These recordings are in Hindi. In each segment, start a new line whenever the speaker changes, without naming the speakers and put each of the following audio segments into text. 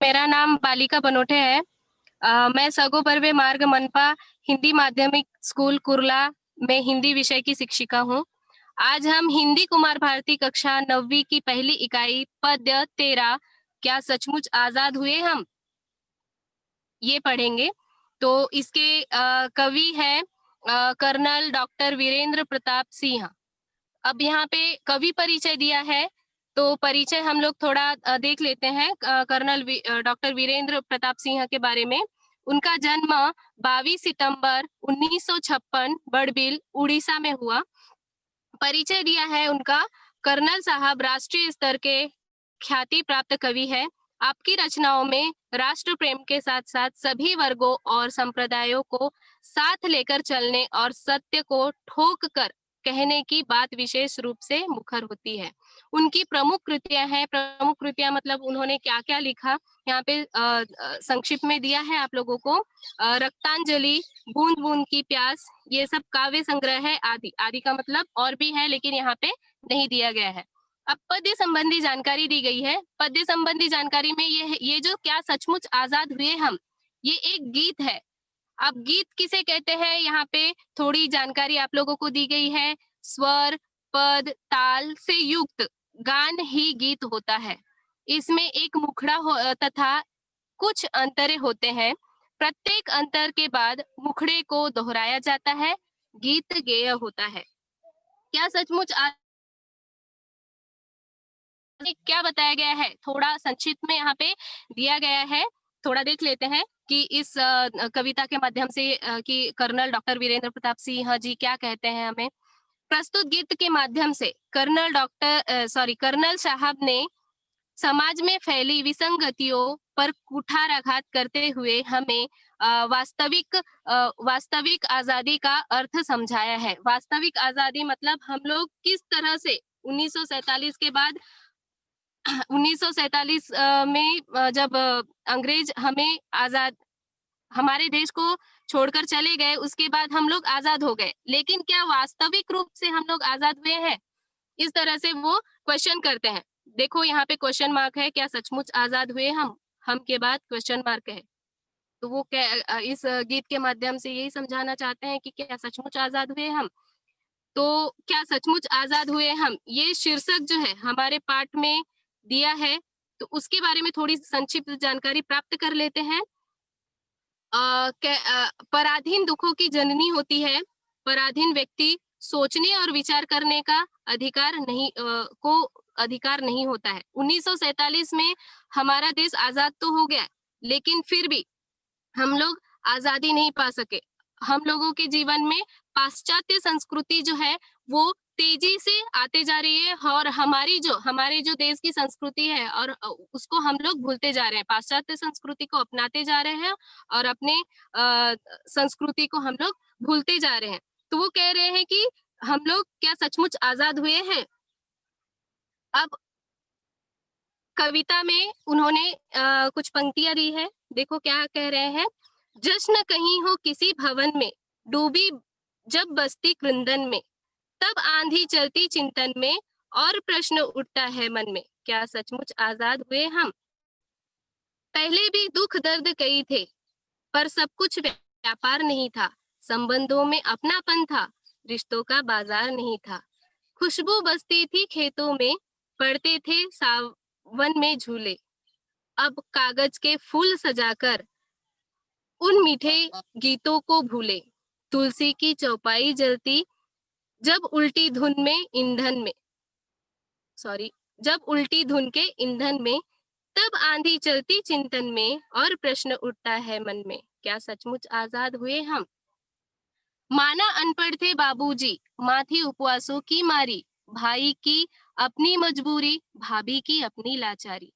मेरा नाम बालिका बनोटे है। मैं सगो बर्वे मार्ग मनपा हिंदी माध्यमिक स्कूल कुर्ला में हिंदी विषय की शिक्षिका हूँ। आज हम हिंदी कुमार भारती कक्षा 9वीं की पहली इकाई पद्य 13 क्या सचमुच आजाद हुए हम ये पढ़ेंगे। तो इसके कवि हैं कर्नल डॉक्टर वीरेंद्र प्रताप सिंह। अब यहाँ पे कवि परिचय दिया है, तो परिचय हम लोग थोड़ा देख लेते हैं कर्नल डॉक्टर वीरेंद्र प्रताप सिंह के बारे में। उनका जन्म 22 सितंबर 1956 बड़बिल उड़ीसा में हुआ। परिचय दिया है उनका, कर्नल साहब राष्ट्रीय स्तर के ख्याति प्राप्त कवि है। आपकी रचनाओं में राष्ट्र प्रेम के साथ साथ सभी वर्गों और संप्रदायों को साथ लेकर चलने और सत्य को ठोक कर कहने की बात विशेष रूप से मुखर होती है। उनकी प्रमुख कृतियां हैं, प्रमुख कृतियां मतलब उन्होंने क्या क्या लिखा यहाँ पे संक्षिप्त में दिया है आप लोगों को। रक्तांजलि, बूंद बूंद की प्यास, ये सब काव्य संग्रह है। आदि, आदि का मतलब और भी है लेकिन यहाँ पे नहीं दिया गया है। अब पद्य संबंधी जानकारी दी गई है। पद्य संबंधी जानकारी में ये जो क्या सचमुच आजाद हुए हम, ये एक गीत है। अब गीत किसे कहते हैं, यहाँ पे थोड़ी जानकारी आप लोगों को दी गई है। स्वर, पद, ताल से युक्त गान ही गीत होता है। इसमें एक मुखड़ा तथा कुछ अंतरे होते हैं। प्रत्येक अंतर के बाद मुखड़े को दोहराया जाता है, गीत गेय होता है। क्या सचमुच क्या बताया गया है, थोड़ा संक्षिप्त में यहाँ पे दिया गया है। थोड़ा देख लेते हैं कि इस कविता के माध्यम से कि कर्नल डॉक्टर वीरेंद्र प्रताप सिंह जी क्या कहते हैं हमें। प्रस्तुत गीत के माध्यम से कर्नल साहब ने समाज में फैली विसंगतियों पर कुठाराघात करते हुए हमें वास्तविक आजादी का अर्थ समझाया है। वास्तविक आजादी मतलब हम लोग किस तरह से 1947 के बाद 1947 में जब अंग्रेज हमें आजाद हमारे देश को छोड़कर चले गए, उसके बाद हम लोग आजाद हो गए, लेकिन क्या वास्तविक रूप से हम लोग आजाद हुए हैं? इस तरह से वो क्वेश्चन करते हैं। देखो यहाँ पे क्वेश्चन मार्क है, क्या सचमुच आजाद हुए हम के बाद क्वेश्चन मार्क है। तो वो क्या इस गीत के माध्यम से यही समझाना चाहते हैं कि क्या सचमुच आजाद हुए हम। तो क्या सचमुच आजाद हुए हम, ये शीर्षक जो है हमारे पाठ में दिया है, तो उसके बारे में थोड़ी संक्षिप्त जानकारी प्राप्त कर लेते हैं। पराधीन दुखों की जननी होती है। पराधीन व्यक्ति सोचने और विचार करने का अधिकार नहीं होता है। 1947 में हमारा देश आजाद तो हो गया, लेकिन फिर भी हम लोग आजादी नहीं पा सके। हम लोगों के जीवन में पाश्चात्य संस्कृति जो है वो तेजी से आते जा रही है, और हमारे जो देश की संस्कृति है और उसको हम लोग भूलते जा रहे हैं। पाश्चात्य संस्कृति को अपनाते जा रहे हैं और अपने संस्कृति को हम लोग भूलते जा रहे हैं। तो वो कह रहे हैं कि हम लोग क्या सचमुच आजाद हुए हैं। अब कविता में उन्होंने कुछ पंक्तियां दी है, देखो क्या कह रहे हैं। जश्न कहीं हो किसी भवन में, डूबी जब बस्ती क्रंदन में, तब आंधी चलती चिंतन में, और प्रश्न उठता है मन में, क्या सचमुच आजाद हुए हम। पहले भी दुख दर्द कई थे, पर सब कुछ व्यापार नहीं था। संबंधों में अपनापन था, रिश्तों का बाजार नहीं था। खुशबू बसती थी खेतों में, पड़ते थे सावन में झूले। अब कागज के फूल सजाकर उन मीठे गीतों को भूले। तुलसी की चौपाई जलती जब उल्टी धुन में ईंधन में जब उल्टी धुन के ईंधन में, तब आंधी चलती चिंतन में, और प्रश्न उठता है मन में, क्या सचमुच आजाद हुए हम। माना अनपढ़ थे बाबूजी, माँ थी उपवासों की मारी, भाई की अपनी मजबूरी, भाभी की अपनी लाचारी।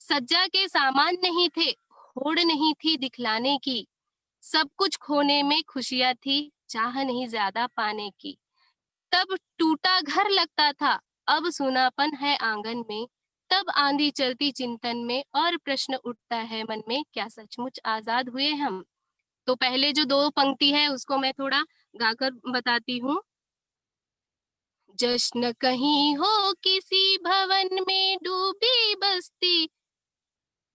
सज्जा के सामान नहीं थे, होड़ नहीं थी दिखलाने की, सब कुछ खोने में खुशियां थी, चाह नहीं ज्यादा पाने की। तब टूटा घर लगता था, अब सुनापन है आंगन में, तब आंधी चलती चिंतन में, और प्रश्न उठता है मन में, क्या सचमुच आजाद हुए हम। तो पहले जो दो पंक्ति है उसको मैं थोड़ा गाकर बताती हूँ। जश्न कहीं हो किसी भवन में, डूबी बस्ती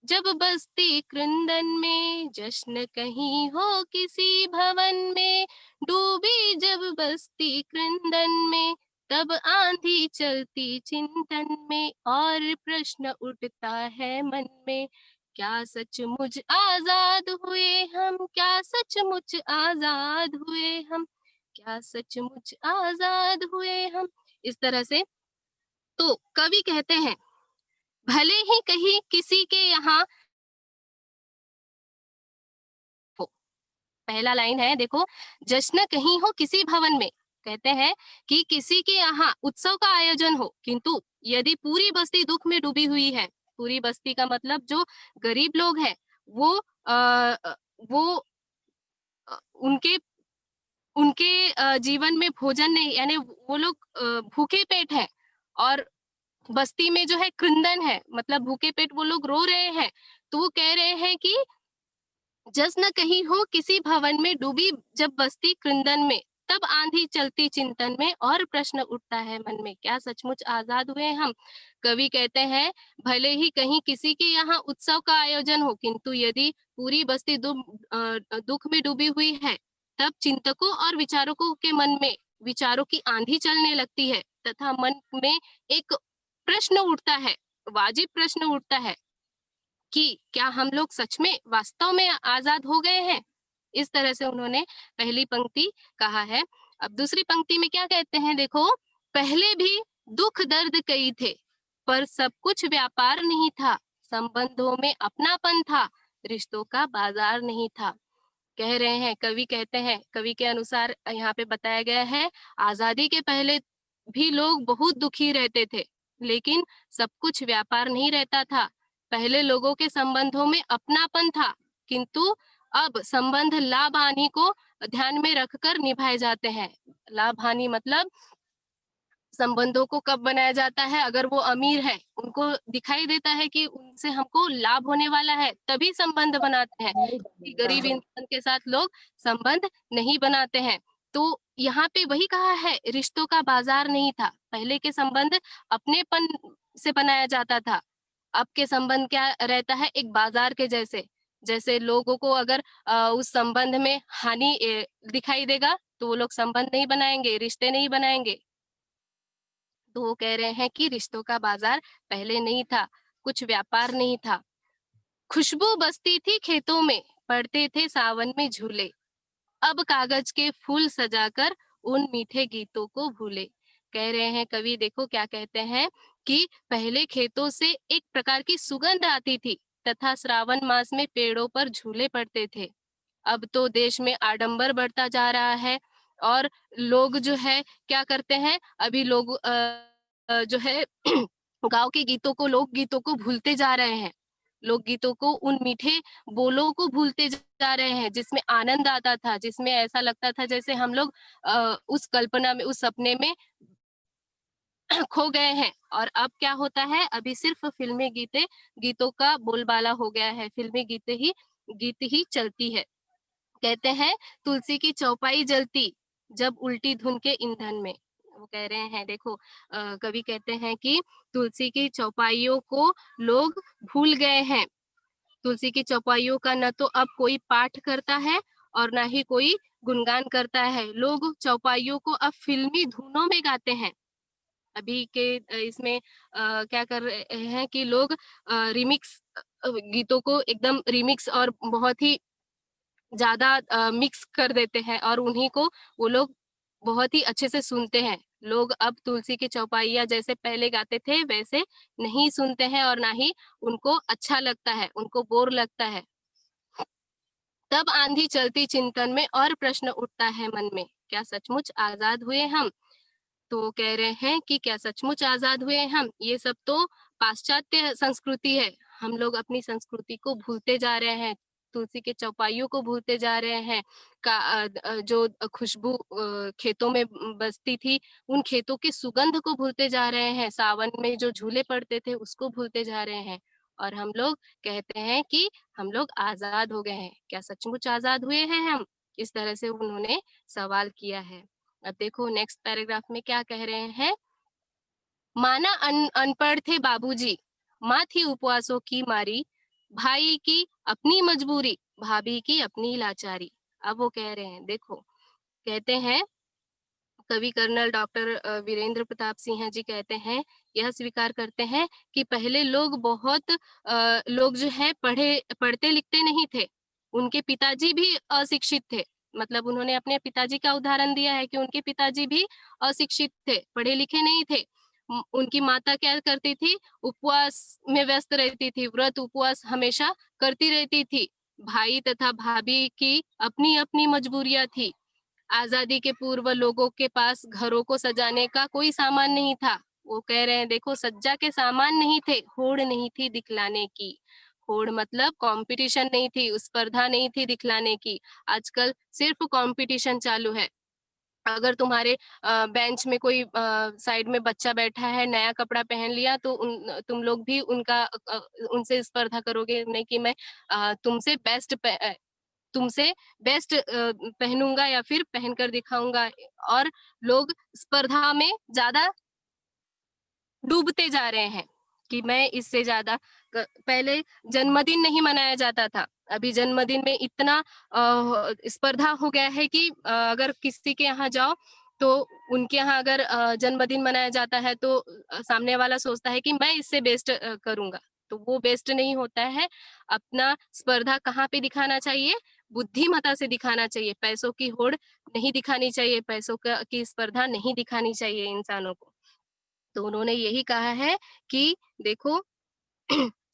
जब बसती क्रंदन में, जश्न कहीं हो किसी भवन में, डूबी जब बसती क्रंदन में, तब आंधी चलती चिंतन में, और प्रश्न उठता है मन में, क्या सचमुच आजाद हुए हम, क्या सचमुच आजाद हुए हम, क्या सचमुच आजाद हुए हम। इस तरह से तो कवि कहते हैं, भले ही कहीं किसी के यहाँ हो, पहला लाइन है देखो, जश्न कहीं हो किसी भवन में, कहते हैं कि किसी के यहाँ उत्सव का आयोजन हो, किंतु यदि पूरी बस्ती दुख में डूबी हुई है, पूरी बस्ती का मतलब जो गरीब लोग हैं वो वो उनके उनके जीवन में भोजन नहीं, यानी वो लोग भूखे पेट है, और बस्ती में जो है क्रंदन है, मतलब भूखे पेट वो लोग रो रहे हैं, तो वो कह रहे हैं कि जश्न कहीं हो किसी भवन में, डूबी जब बस्ती क्रंदन में, तब आंधी चलती चिंतन में, और प्रश्न उठता है मन में, क्या सचमुच आजाद हुए हम। कवि कहते हैं, भले ही कहीं किसी के यहाँ उत्सव का आयोजन हो, किंतु यदि पूरी बस्ती दुख में डूबी हुई है, तब चिंतकों और विचारकों के मन में विचारों की आंधी चलने लगती है, तथा मन में एक प्रश्न उठता है, वाजिब प्रश्न उठता है कि क्या हम लोग सच में वास्तव में आजाद हो गए हैं। इस तरह से उन्होंने पहली पंक्ति कहा है। अब दूसरी पंक्ति में क्या कहते हैं देखो, पहले भी दुख दर्द कई थे, पर सब कुछ व्यापार नहीं था, संबंधों में अपनापन था, रिश्तों का बाजार नहीं था। कह रहे हैं, कवि कहते हैं, कवि के अनुसार यहाँ पे बताया गया है, आजादी के पहले भी लोग बहुत दुखी रहते थे, लेकिन सब कुछ व्यापार नहीं रहता था। पहले लोगों के संबंधों में अपनापन था, किंतु अब संबंध लाभ हानि को ध्यान में रखकर निभाए जाते हैं। लाभ हानि मतलब संबंधों को कब बनाया जाता है, अगर वो अमीर है, उनको दिखाई देता है कि उनसे हमको लाभ होने वाला है, तभी संबंध बनाते हैं। गरीब इंसान के साथ लोग संबंध नहीं बनाते हैं। तो यहाँ पे वही कहा है, रिश्तों का बाजार नहीं था। पहले के संबंध अपनेपन से बनाया जाता था, अब के संबंध क्या रहता है, एक बाजार के जैसे। जैसे लोगों को अगर उस संबंध में हानि दिखाई देगा, तो वो लोग संबंध नहीं बनाएंगे, रिश्ते नहीं बनाएंगे। तो वो कह रहे हैं कि रिश्तों का बाजार पहले नहीं था, कुछ व्यापार नहीं था। खुशबू बसती थी खेतों में, पड़ते थे सावन में झूले, अब कागज के फूल सजाकर उन मीठे गीतों को भूले। कह रहे हैं कवि, देखो क्या कहते हैं कि पहले खेतों से एक प्रकार की सुगंध आती थी, तथा श्रावण मास में पेड़ों पर झूले पड़ते थे। अब तो देश में आडंबर बढ़ता जा रहा है, और लोग जो है क्या करते हैं, अभी लोग जो है गांव के गीतों को, लोक गीतों को भूलते जा रहे हैं। लोकगीतों को, उन मीठे बोलों को भूलते जा रहे हैं, जिसमें आनंद आता था, जिसमें ऐसा लगता था जैसे हम लोग उस कल्पना में, उस सपने में खो गए हैं। और अब क्या होता है, अभी सिर्फ फिल्मी गीतों का बोलबाला हो गया है, फिल्मी गीत ही चलती है। कहते हैं, तुलसी की चौपाई जलती जब उल्टी धुन के ईंधन में। वो कह रहे हैं, देखो कवि कहते हैं कि तुलसी की चौपाइयों को लोग भूल गए हैं। तुलसी की चौपाइयों का न तो अब कोई पाठ करता है, और ना ही कोई गुणगान करता है। लोग चौपाइयों को अब फिल्मी धुनों में गाते हैं। अभी के इसमें क्या कर रहे हैं कि लोग रिमिक्स गीतों को एकदम रिमिक्स और बहुत ही ज्यादा मिक्स कर देते हैं, और उन्हीं को वो लोग बहुत ही अच्छे से सुनते हैं। लोग अब तुलसी की चौपाइयाँ जैसे पहले गाते थे वैसे नहीं सुनते हैं, और ना ही उनको अच्छा लगता है, उनको बोर लगता है। तब आंधी चलती चिंतन में, और प्रश्न उठता है मन में, क्या सचमुच आजाद हुए हम। तो कह रहे हैं कि क्या सचमुच आजाद हुए हम। ये सब तो पाश्चात्य संस्कृति है, हम लोग अपनी संस्कृति को भूलते जा रहे हैं, तुलसी के चौपाइयों को भूलते जा रहे हैं, जो खुशबू खेतों में बसती थी, उन खेतों की सुगंध को भूलते जा रहे हैं, सावन में जो झूले पड़ते थे उसको भूलते जा रहे हैं। और हम लोग कहते हैं कि हम लोग आजाद हो गए हैं, क्या सचमुच आजाद हुए हैं हम। इस तरह से उन्होंने सवाल किया है। अब देखो नेक्स्ट पैराग्राफ में क्या कह रहे हैं, माना अनपढ़ थे बाबूजी, माँ थी उपवासों की मारी, भाई की अपनी मजबूरी, भाभी की अपनी लाचारी। अब वो कह रहे हैं, देखो, कहते हैं कवि कर्नल डॉक्टर वीरेंद्र प्रताप सिंह जी कहते हैं, यह स्वीकार करते हैं कि पहले लोग जो है पढ़ते लिखते नहीं थे। उनके पिताजी भी अशिक्षित थे। मतलब उन्होंने अपने पिताजी का उदाहरण दिया है कि उनके पिताजी भी अशिक्षित थे, पढ़े लिखे नहीं थे। उनकी माता क्या करती थी, उपवास में व्यस्त रहती थी, व्रत उपवास हमेशा करती रहती थी। भाई तथा भाभी की अपनी अपनी मजबूरियां थी। आजादी के पूर्व लोगों के पास घरों को सजाने का कोई सामान नहीं था। वो कह रहे हैं, देखो, सज्जा के सामान नहीं थे, होड़ नहीं थी दिखलाने की। होड़ मतलब कंपटीशन नहीं थी, स्पर्धा नहीं थी दिखलाने की। आजकल सिर्फ कंपटीशन चालू है। अगर तुम्हारे बेंच में कोई साइड में बच्चा बैठा है, नया कपड़ा पहन लिया, तो तुम लोग भी उनसे स्पर्धा करोगे, नहीं कि मैं तुमसे तुमसे बेस्ट पहनूंगा या फिर पहनकर दिखाऊंगा। और लोग स्पर्धा में ज्यादा डूबते जा रहे हैं कि मैं इससे ज्यादा पहले जन्मदिन नहीं मनाया जाता था, अभी जन्मदिन में इतना स्पर्धा हो गया है कि अगर किसी के यहाँ जाओ तो उनके यहाँ अगर जन्मदिन मनाया जाता है तो सामने वाला सोचता है कि मैं इससे बेस्ट करूंगा। तो वो बेस्ट नहीं होता है। अपना स्पर्धा कहाँ पे दिखाना चाहिए, बुद्धिमता से दिखाना चाहिए। पैसों की होड़ नहीं दिखानी चाहिए, की स्पर्धा नहीं दिखानी चाहिए इंसानों को। तो उन्होंने यही कहा है कि देखो,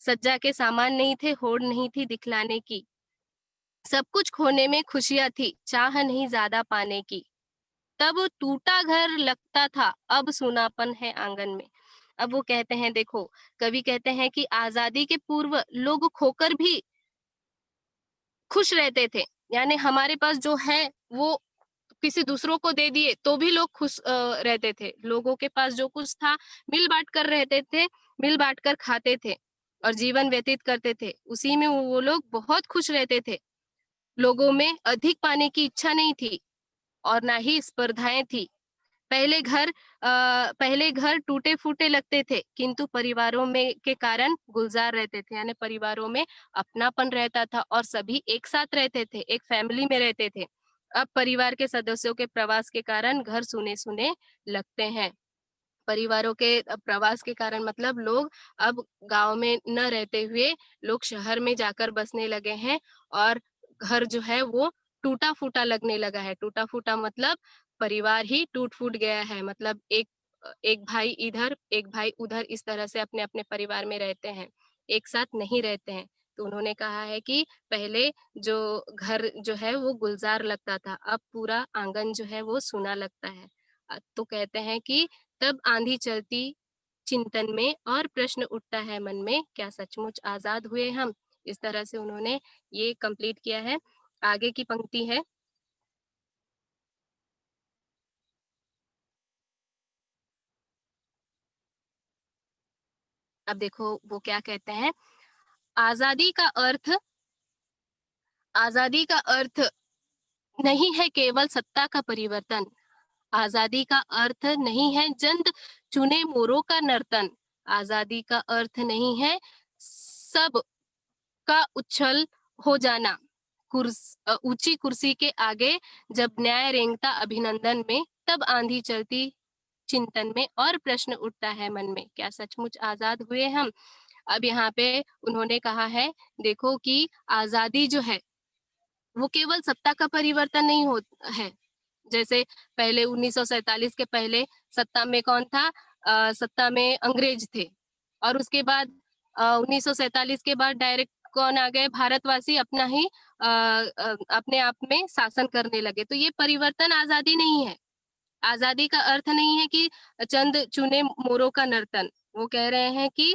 सज्जा के सामान नहीं थे, होड़ नहीं थी दिखलाने की। सब कुछ खोने में खुशियां थी, चाह नहीं ज्यादा पाने की। तब टूटा घर लगता था, अब सुनापन है आंगन में। अब वो कहते हैं, देखो, कवि कहते हैं कि आजादी के पूर्व लोग खोकर भी खुश रहते थे। यानी हमारे पास जो है वो किसी दूसरों को दे दिए तो भी लोग खुश रहते थे। लोगों के पास जो कुछ था मिल बांट कर रहते थे, मिल बांट कर खाते थे और जीवन व्यतीत करते थे। उसी में वो लोग बहुत खुश रहते थे। लोगों में अधिक पाने की इच्छा नहीं थी और ना ही स्पर्धाएं थी। पहले घर टूटे फूटे लगते थे, किंतु परिवारों में के कारण गुलजार रहते थे। यानी परिवारों में अपनापन रहता था और सभी एक साथ रहते थे, एक फैमिली में रहते थे। अब परिवार के सदस्यों के प्रवास के कारण घर सुने सुने लगते हैं। परिवारों के प्रवास के कारण मतलब लोग अब गांव में न रहते हुए लोग शहर में जाकर बसने लगे हैं और घर जो है वो टूटा फूटा लगने लगा है। टूटा फूटा मतलब परिवार ही टूट फूट गया है। मतलब एक भाई इधर एक भाई उधर, इस तरह से अपने अपने परिवार में रहते हैं, एक साथ नहीं रहते हैं। तो उन्होंने कहा है कि पहले जो घर जो है वो गुलजार लगता था, अब पूरा आंगन जो है वो सूना लगता है। तो कहते हैं कि तब आंधी चलती चिंतन में और प्रश्न उठता है मन में, क्या सचमुच आजाद हुए हम। इस तरह से उन्होंने ये कंप्लीट किया है। आगे की पंक्ति है, अब देखो वो क्या कहते हैं। आजादी का अर्थ आजादी का अर्थ नहीं है केवल सत्ता का परिवर्तन। आजादी का अर्थ नहीं है जंद चुने मोरों का नर्तन। आजादी का अर्थ नहीं है सब का उछल हो जाना। ऊंची कुर्सी के आगे जब न्याय रेंगता अभिनंदन में, तब आंधी चलती चिंतन में और प्रश्न उठता है मन में, क्या सचमुच आजाद हुए हम। अब यहाँ पे उन्होंने कहा है, देखो कि आजादी जो है वो केवल सत्ता का परिवर्तन नहीं हो है। जैसे पहले 1947 के पहले सत्ता में कौन था, सत्ता में अंग्रेज थे। और उसके बाद 1947 के बाद डायरेक्ट कौन आ गए, भारतवासी अपना ही अपने आप में शासन करने लगे। तो ये परिवर्तन आजादी नहीं है। आजादी का अर्थ नहीं है कि चंद चुने मोरों का नर्तन। वो कह रहे हैं कि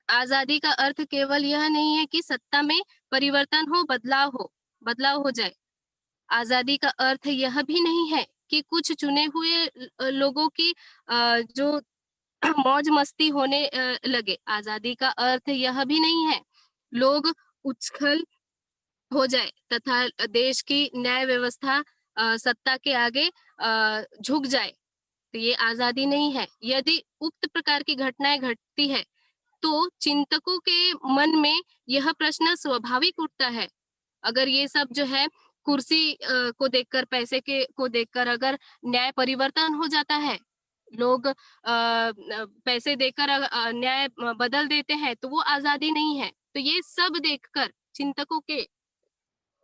आजादी का अर्थ केवल यह नहीं है कि सत्ता में परिवर्तन हो, बदलाव हो जाए। आजादी का अर्थ यह भी नहीं है कि कुछ चुने हुए लोगों की जो मौज मस्ती होने लगे। आजादी का अर्थ यह भी नहीं है लोग उछल हो जाए तथा देश की न्याय व्यवस्था सत्ता के आगे झुक जाए। तो ये आजादी नहीं है। यदि उक्त प्रकार की घटनाएं घटती है तो चिंतकों के मन में यह प्रश्न स्वाभाविक उठता है। अगर ये सब जो है कुर्सी को देखकर, पैसे के को देखकर अगर न्याय परिवर्तन हो जाता है, लोग पैसे देकर न्याय बदल देते हैं, तो वो आजादी नहीं है। तो ये सब देखकर चिंतकों के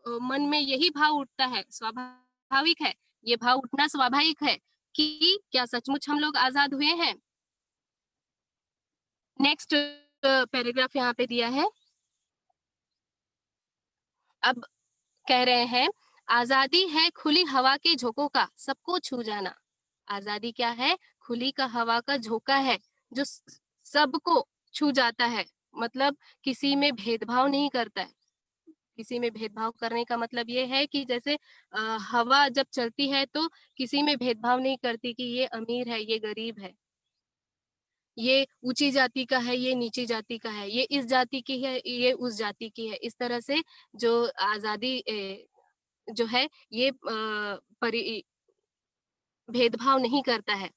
मन में यही भाव उठता है, स्वाभाविक है, ये भाव उठना स्वाभाविक है कि क्या सचमुच हम लोग आजाद हुए हैं। नेक्स्ट पैराग्राफ यहाँ पे दिया है। अब कह रहे हैं, आजादी है खुली हवा के झोंकों का सबको छू जाना। आजादी क्या है? खुली का हवा का झोंका है जो सबको छू जाता है। मतलब किसी में भेदभाव नहीं करता है। किसी में भेदभाव करने का मतलब ये है कि जैसे हवा जब चलती है तो किसी में भेदभाव नहीं करती कि ये अमीर है, ये गरीब है, ये ऊंची जाति का है, ये नीची जाति का है, ये इस जाति की है, ये उस जाति की है। इस तरह से जो आजादी जो है ये भेदभाव नहीं करता है।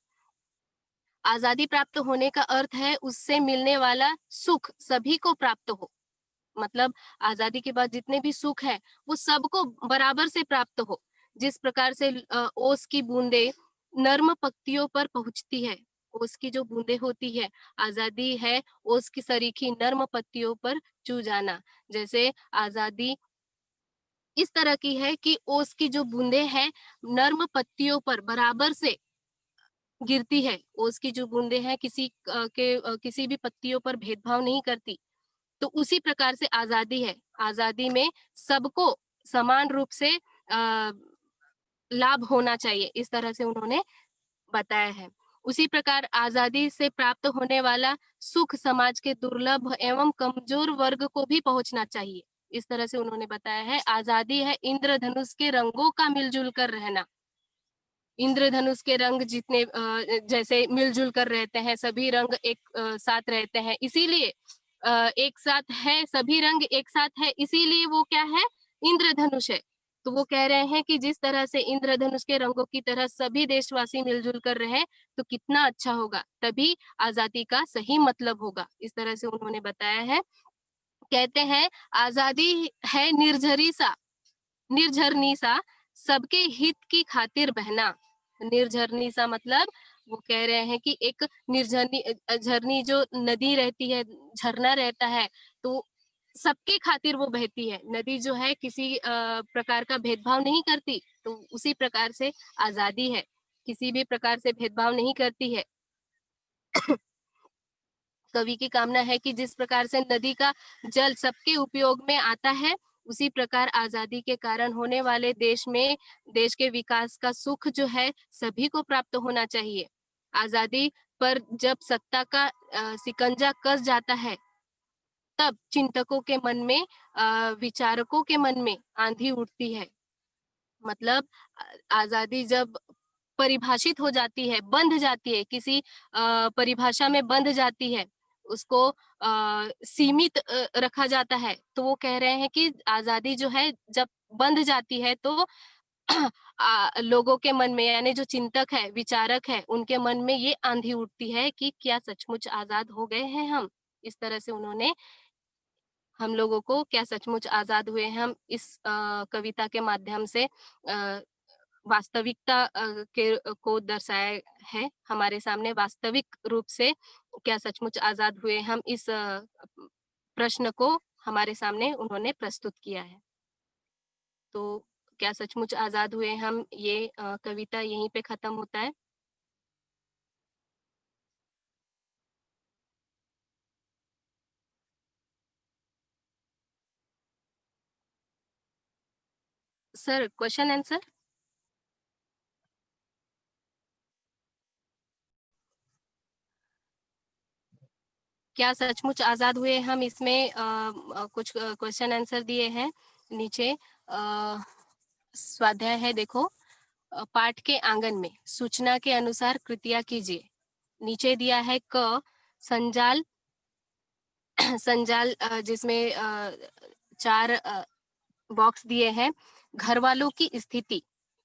आजादी प्राप्त होने का अर्थ है उससे मिलने वाला सुख सभी को प्राप्त हो। मतलब आजादी के बाद जितने भी सुख है वो सबको बराबर से प्राप्त हो। जिस प्रकार से ओस की बूंदे नर्म पत्तियों पर पहुंचती है, ओस की जो बूंदे होती है, आजादी है ओस की सरीखी नर्म पत्तियों पर चू जाना। जैसे आजादी इस तरह की है कि ओस की जो बूंदे हैं नर्म पत्तियों पर बराबर से गिरती है। ओस की जो बूंदे हैं किसी भी पत्तियों पर भेदभाव नहीं करती। तो उसी प्रकार से आजादी है। आजादी में सबको समान रूप से लाभ होना चाहिए, इस तरह से उन्होंने बताया है। उसी प्रकार आजादी से प्राप्त होने वाला सुख समाज के दुर्लभ एवं कमजोर वर्ग को भी पहुंचना चाहिए, इस तरह से उन्होंने बताया है। आजादी है इंद्रधनुष के रंगों का मिलजुल कर रहना। इंद्रधनुष के रंग जितने जैसे मिलजुल कर रहते हैं, सभी रंग एक साथ रहते हैं, इसीलिए एक साथ है, सभी रंग एक साथ है, इसीलिए वो क्या है? इंद्रधनुष है। तो वो कह रहे हैं कि जिस तरह से इंद्रधनुष के रंगों की तरह सभी देशवासी मिलजुल कर रहे तो कितना अच्छा होगा, तभी आजादी का सही मतलब होगा, इस तरह से उन्होंने बताया है। कहते हैं आजादी है निर्झरनी सा सबके हित की खातिर बहना। निर्झरनी सा मतलब वो कह रहे हैं कि एक निर्झरनी झरनी जो नदी रहती है, झरना रहता है, तो सबके खातिर वो बहती है। नदी जो है किसी प्रकार का भेदभाव नहीं करती, तो उसी प्रकार से आजादी है, किसी भी प्रकार से भेदभाव नहीं करती है। कवि की कामना है कि जिस प्रकार से नदी का जल सबके उपयोग में आता है, उसी प्रकार आजादी के कारण होने वाले देश के विकास का सुख जो है सभी को प्राप्त होना चाहिए। आजादी पर जब सत्ता का सिकंजा कस जाता है, तब चिंतकों के मन में, विचारकों के मन में आंधी उठती है। मतलब आजादी जब परिभाषित हो जाती है, बंध जाती है, किसी परिभाषा में बंध जाती है, उसको सीमित रखा जाता है, तो वो कह रहे हैं कि आजादी जो है जब बंध जाती है तो लोगों के मन में, यानी जो चिंतक है, विचारक है, उनके मन में ये आंधी उठती है कि क्या सचमुच आजाद हो गए हैं हम। इस तरह से उन्होंने हम लोगों को क्या सचमुच आजाद हुए हैं हम इस कविता के माध्यम से वास्तविकता के को दर्शाया है हमारे सामने। वास्तविक रूप से क्या सचमुच आजाद हुए हम, इस प्रश्न को हमारे सामने उन्होंने प्रस्तुत किया है। तो क्या सचमुच आजाद हुए हम, ये कविता यहीं पे खत्म होता है। Sir, question answer. क्या सचमुच आजाद हुए हम, इसमें कुछ क्वेश्चन आंसर दिए हैं नीचे। स्वाध्याय है, देखो। पाठ के आंगन में सूचना के अनुसार कृतियां कीजिए। नीचे दिया है क संजाल संजाल जिसमें 4 बॉक्स दिए हैं। घर वालों की स्थिति,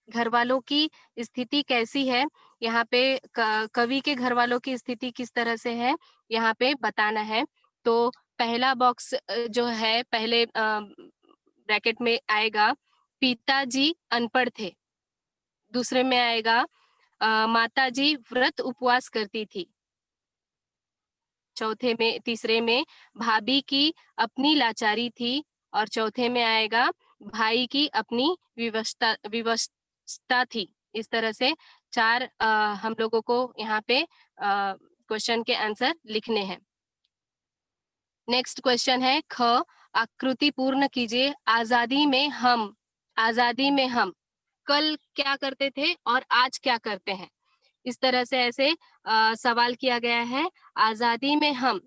घर वालों की स्थिति कैसी है, यहाँ पे कवि के घर वालों की स्थिति किस तरह से है, यहाँ पे बताना है। तो पहला बॉक्स जो है पहले ब्रैकेट में आएगा पिताजी अनपढ़ थे। दूसरे में आएगा माताजी व्रत उपवास करती थी। तीसरे में भाभी की अपनी लाचारी थी। और चौथे में आएगा भाई की अपनी विवशता थी। इस तरह से चार हम लोगों को यहाँ पे क्वेश्चन के आंसर लिखने हैं। नेक्स्ट क्वेश्चन है ख, आकृति पूर्ण कीजिए। आजादी में हम कल क्या करते थे और आज क्या करते हैं। इस तरह से ऐसे सवाल किया गया है। आजादी में हम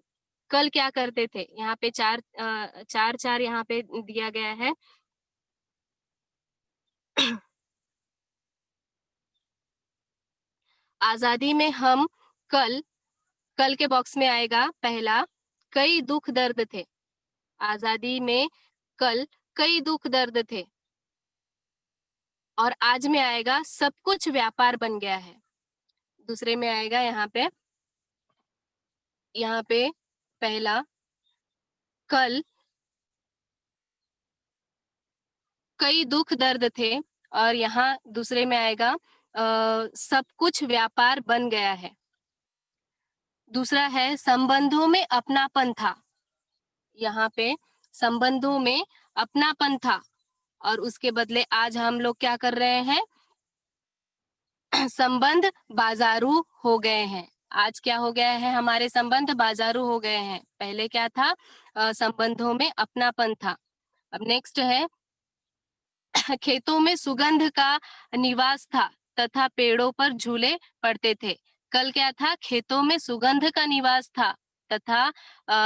कल क्या करते थे, यहाँ पे चार यहाँ पे दिया गया है। आजादी में हम कल के बॉक्स में आएगा पहला कई दुख दर्द थे। आजादी में कल कई दुख दर्द थे। और आज में आएगा सब कुछ व्यापार बन गया है। दूसरे में आएगा यहाँ पे पहला कल कई दुख दर्द थे। और यहाँ दूसरे में आएगा सब कुछ व्यापार बन गया है। दूसरा है संबंधों में अपनापन था। यहाँ पे संबंधों में अपनापन था और उसके बदले आज हम लोग क्या कर रहे हैं, संबंध बाजारू हो गए हैं। आज क्या हो गया है, हमारे संबंध बाजारू हो गए हैं। पहले क्या था, संबंधों में अपनापन था। अब नेक्स्ट है खेतों में सुगंध का निवास था तथा पेड़ों पर झूले पड़ते थे। कल क्या था, खेतों में सुगंध का निवास था तथा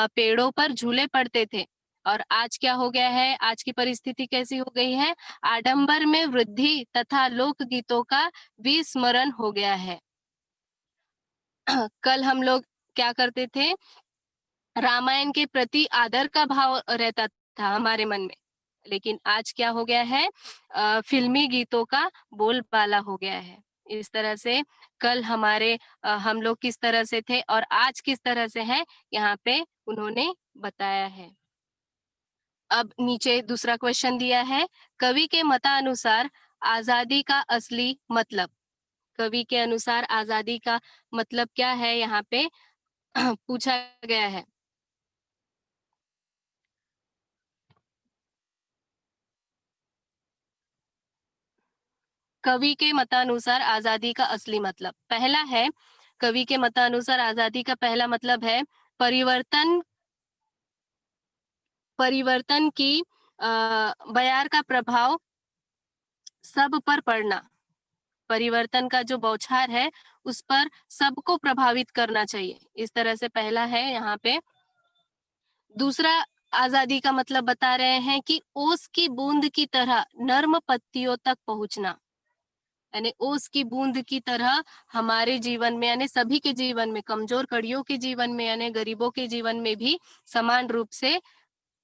पेड़ों पर झूले पड़ते थे। और आज क्या हो गया है, आज की परिस्थिति कैसी हो गई है, आडंबर में वृद्धि तथा लोक गीतों का विस्मरण हो गया है। कल हम लोग क्या करते थे, रामायण के प्रति आदर का भाव रहता था हमारे मन में, लेकिन आज क्या हो गया है, फिल्मी गीतों का बोलबाला हो गया है। इस तरह से कल हम लोग किस तरह से थे और आज किस तरह से हैं, यहाँ पे उन्होंने बताया है। अब नीचे दूसरा क्वेश्चन दिया है, कवि के मतानुसार आजादी का असली मतलब। कवि के अनुसार आजादी का मतलब क्या है, यहाँ पे पूछा गया है। कवि के मतानुसार आजादी का असली मतलब, पहला है कवि के मतानुसार आजादी का पहला मतलब है परिवर्तन की बयार का प्रभाव सब पर पड़ना। परिवर्तन का जो बौछार है उस पर सबको प्रभावित करना चाहिए। इस तरह से पहला है यहाँ पे। दूसरा आजादी का मतलब बता रहे हैं कि ओस की बूंद की तरह नर्म पत्तियों तक पहुंचना, यानी ओस की बूंद की तरह हमारे जीवन में, यानी सभी के जीवन में, कमजोर कड़ियों के जीवन में, यानी गरीबों के जीवन में भी समान रूप से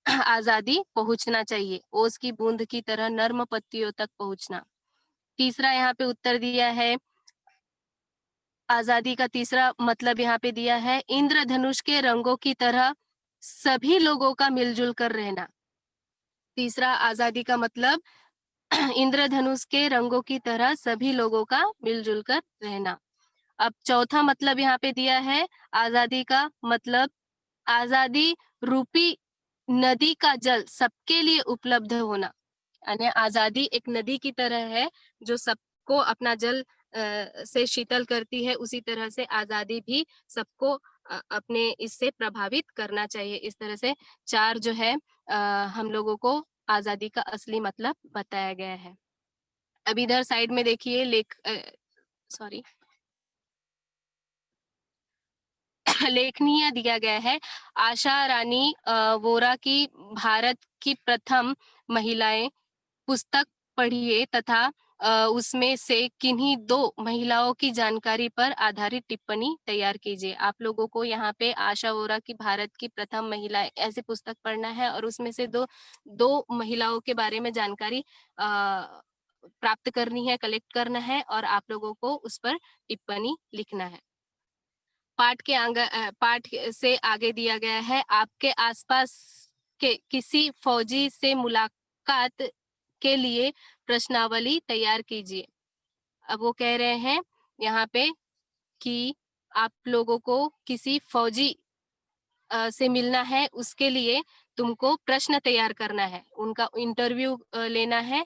आजादी पहुंचना चाहिए। ओस की बूंद की तरह नर्म पत्तियों तक पहुंचना। तीसरा यहाँ पे उत्तर दिया है, आजादी का तीसरा मतलब यहाँ पे दिया है इंद्रधनुष के रंगों की तरह सभी लोगों का मिलजुल कर रहना। तीसरा आजादी का मतलब इंद्रधनुष के रंगों की तरह सभी लोगों का मिलजुल कर रहना। अब चौथा मतलब यहाँ पे दिया है, आजादी का मतलब आजादी रूपी नदी का जल सबके लिए उपलब्ध होना। यानी आजादी एक नदी की तरह है जो सबको अपना जल से शीतल करती है, उसी तरह से आजादी भी सबको अपने इससे प्रभावित करना चाहिए। इस तरह से चार जो है हम लोगों को आजादी का असली मतलब बताया गया है। अब इधर साइड में देखिए सॉरी लेखनीय दिया गया है, आशा रानी वोरा की भारत की प्रथम महिलाएं पुस्तक पढ़िए तथा उसमें से किन्हीं दो महिलाओं की जानकारी पर आधारित टिप्पणी तैयार कीजिए। आप लोगों को यहाँ पे आशा वोरा की भारत की प्रथम महिला ऐसी पुस्तक पढ़ना है और उसमें से दो महिलाओं के बारे में जानकारी प्राप्त करनी है, कलेक्ट करना है और आप लोगों को उस पर टिप्पणी लिखना है। पाठ से आगे दिया गया है, आपके आसपास के किसी फौजी से मुलाकात के लिए प्रश्नावली तैयार कीजिए। अब वो कह रहे हैं यहाँ पे कि आप लोगों को किसी फौजी से मिलना है, उसके लिए तुमको प्रश्न तैयार करना है, उनका इंटरव्यू लेना है।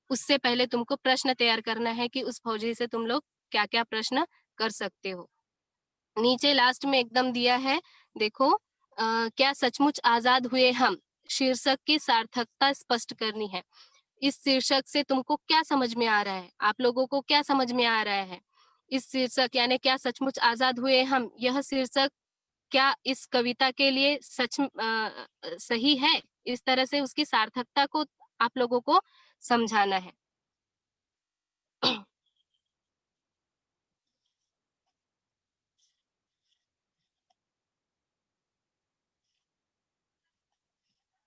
उससे पहले तुमको प्रश्न तैयार करना है कि उस फौजी से तुम लोग क्या क्या प्रश्न कर सकते हो। नीचे लास्ट में एकदम दिया है, देखो, क्या सचमुच आजाद हुए हम, शीर्षक की सार्थकता स्पष्ट करनी है। इस शीर्षक से तुमको क्या समझ में आ रहा है, आप लोगों को क्या समझ में आ रहा है? इस शीर्षक यानी क्या सचमुच आजाद हुए हम, यह शीर्षक क्या इस कविता के लिए सही है? इस तरह से उसकी सार्थकता को आप लोगों को समझाना है।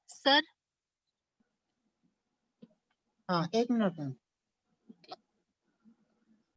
सर,
हाँ, 1 मिनट मैम।